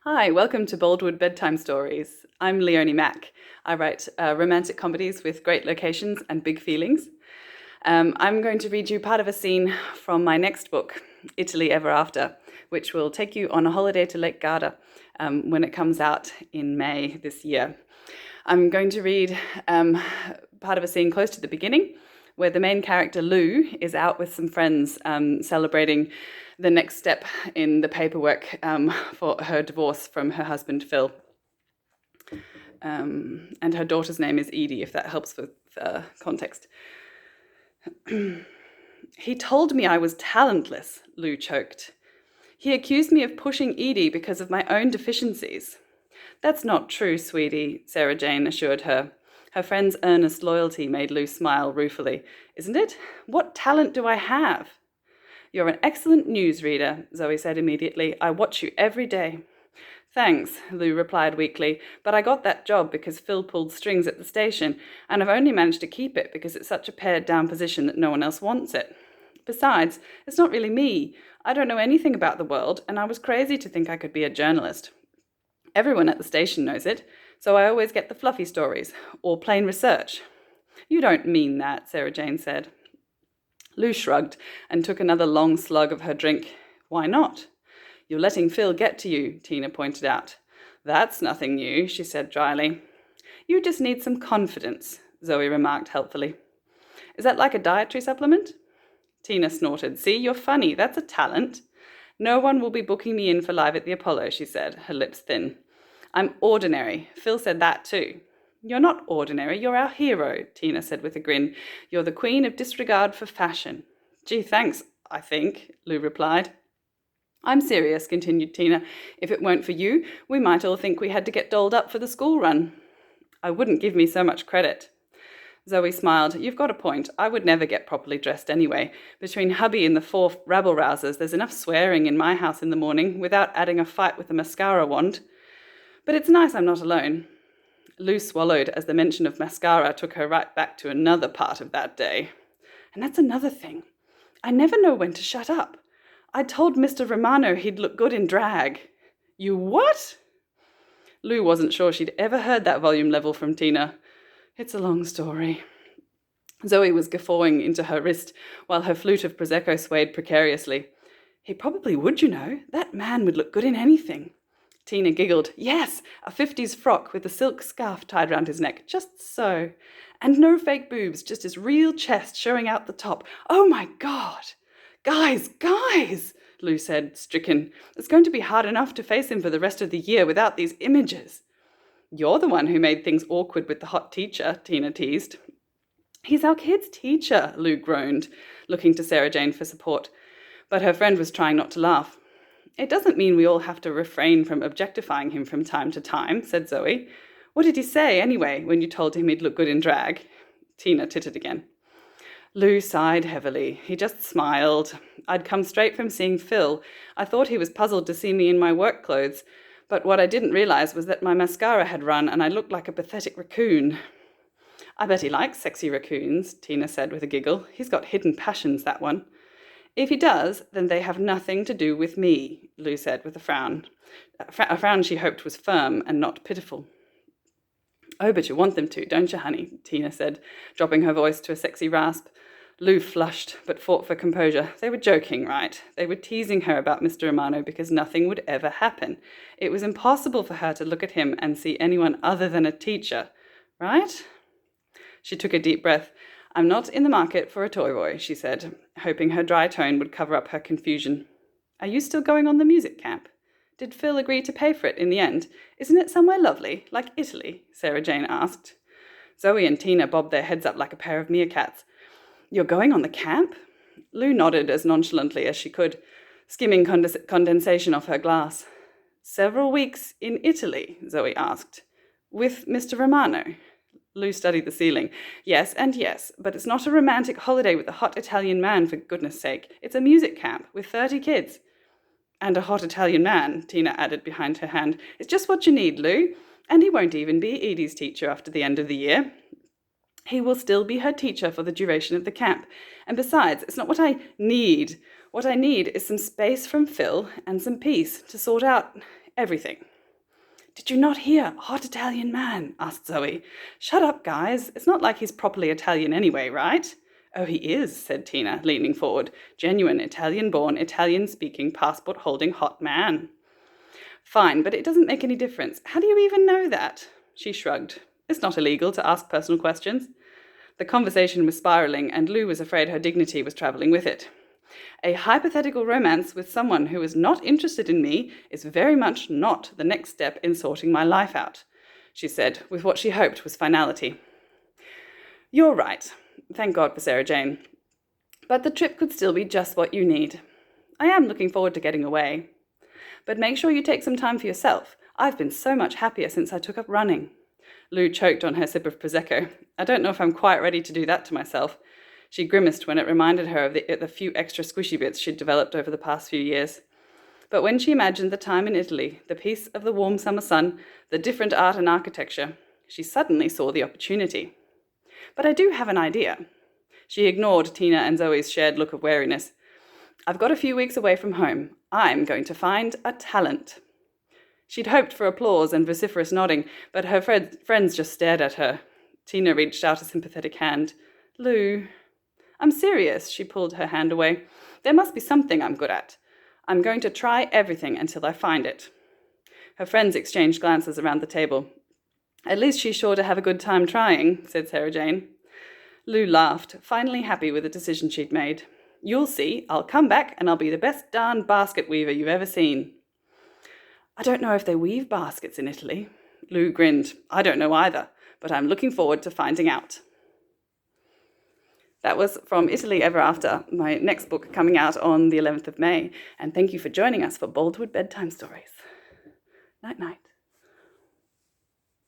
Hi, welcome to Boldwood Bedtime Stories. I'm Leonie Mack. I write romantic comedies with great locations and big feelings. I'm going to read you part of a scene from my next book, Italy Ever After, which will take you on a holiday to Lake Garda when it comes out in May this year. I'm going to read part of a scene close to the beginning where the main character, Lou, is out with some friends celebrating the next step in the paperwork for her divorce from her husband, Phil. And her daughter's name is Edie, if that helps with context. He told me I was talentless, Lou choked. He accused me of pushing Edie because of my own deficiencies. That's not true, sweetie, Sarah Jane assured her. Her friend's earnest loyalty made Lou smile ruefully. Isn't it? What talent do I have? You're an excellent newsreader, Zoe said immediately. I watch you every day. Thanks, Lou replied weakly, but I got that job because Phil pulled strings at the station, and I've only managed to keep it because it's such a pared-down position that no one else wants it. Besides, it's not really me. I don't know anything about the world, and I was crazy to think I could be a journalist. Everyone at the station knows it, so I always get the fluffy stories, or plain research. You don't mean that, Sarah Jane said. Lou shrugged and took another long slug of her drink. Why not? You're letting Phil get to you, Tina pointed out. That's nothing new, she said dryly. You just need some confidence, Zoe remarked helpfully. Is that like a dietary supplement? Tina snorted. See, you're funny. That's a talent. No one will be booking me in for Live at the Apollo, she said, her lips thin. I'm ordinary. Phil said that too. You're not ordinary. You're our hero, Tina said with a grin. You're the queen of disregard for fashion. Gee, thanks, I think, Lou replied. I'm serious, continued Tina. If it weren't for you, we might all think we had to get dolled up for the school run. I wouldn't give me so much credit. Zoe smiled. You've got a point. I would never get properly dressed anyway. Between hubby and the 4 rabble-rousers, there's enough swearing in my house in the morning without adding a fight with a mascara wand. But it's nice I'm not alone. Lou swallowed as the mention of mascara took her right back to another part of that day. And that's another thing. I never know when to shut up. I told Mr. Romano he'd look good in drag. You what? Lou wasn't sure she'd ever heard that volume level from Tina. It's a long story. Zoe was guffawing into her wrist while her flute of Prosecco swayed precariously. He probably would, you know. That man would look good in anything. Tina giggled. Yes, a 50s frock with a silk scarf tied round his neck, just so. And no fake boobs, just his real chest showing out the top. Oh, my God! Guys, Lou said, stricken. It's going to be hard enough to face him for the rest of the year without these images. You're the one who made things awkward with the hot teacher, Tina teased. He's our kid's teacher, Lou groaned, looking to Sarah Jane for support. But her friend was trying not to laugh. It doesn't mean we all have to refrain from objectifying him from time to time, said Zoe. What did he say, anyway, when you told him he'd look good in drag? Tina tittered again. Lou sighed heavily. He just smiled. I'd come straight from seeing Phil. I thought he was puzzled to see me in my work clothes, but what I didn't realize was that my mascara had run and I looked like a pathetic raccoon. I bet he likes sexy raccoons, Tina said with a giggle. He's got hidden passions, that one. If he does, then they have nothing to do with me, Lou said with a frown. A frown she hoped was firm and not pitiful. Oh, but you want them to, don't you, honey? Tina said, dropping her voice to a sexy rasp. Lou flushed, but fought for composure. They were joking, right? They were teasing her about Mr. Romano because nothing would ever happen. It was impossible for her to look at him and see anyone other than a teacher, right? She took a deep breath. I'm not in the market for a toy boy, she said, hoping her dry tone would cover up her confusion. Are you still going on the music camp? Did Phil agree to pay for it in the end? Isn't it somewhere lovely, like Italy? Sarah Jane asked. Zoe and Tina bobbed their heads up like a pair of meerkats. You're going on the camp? Lou nodded as nonchalantly as she could, skimming condensation off her glass. Several weeks in Italy? Zoe asked. With Mr. Romano? Lou studied the ceiling. Yes and yes, but it's not a romantic holiday with a hot Italian man, for goodness sake. It's a music camp with 30 kids. And a hot Italian man, Tina added behind her hand. It's just what you need, Lou. And he won't even be Edie's teacher after the end of the year. He will still be her teacher for the duration of the camp. And besides, it's not what I need. What I need is some space from Phil and some peace to sort out Everything. "Did you not hear? Hot Italian man?" asked Zoe. "Shut up, guys. It's not like he's properly Italian anyway, right?" "Oh, he is," said Tina, leaning forward. "Genuine Italian-born, Italian-speaking, passport-holding hot man." "Fine, but it doesn't make any difference. How do you even know that?" She shrugged. "It's not illegal to ask personal questions." The conversation was spiraling, and Lou was afraid her dignity was travelling with it. "A hypothetical romance with someone who is not interested in me is very much not the next step in sorting my life out," she said, with what she hoped was finality. "You're right. Thank God for Sarah Jane. But the trip could still be just what you need. I am looking forward to getting away. But make sure you take some time for yourself. I've been so much happier since I took up running." Lou choked on her sip of Prosecco. "I don't know if I'm quite ready to do that to myself." She grimaced when it reminded her of the few extra squishy bits she'd developed over the past few years. But when she imagined the time in Italy, the peace of the warm summer sun, the different art and architecture, she suddenly saw the opportunity. "But I do have an idea." She ignored Tina and Zoe's shared look of wariness. "I've got a few weeks away from home. I'm going to find a talent." She'd hoped for applause and vociferous nodding, but her friends just stared at her. Tina reached out a sympathetic hand. "Lou." "I'm serious," she pulled her hand away. "There must be something I'm good at. I'm going to try everything until I find it." Her friends exchanged glances around the table. "At least she's sure to have a good time trying," said Sarah Jane. Lou laughed, finally happy with the decision she'd made. "You'll see, I'll come back and I'll be the best darn basket weaver you've ever seen." "I don't know if they weave baskets in Italy." Lou grinned. "I don't know either, but I'm looking forward to finding out." That was From Italy Ever After, my next book coming out on the 11th of May. And thank you for joining us for Boldwood Bedtime Stories. Night-night.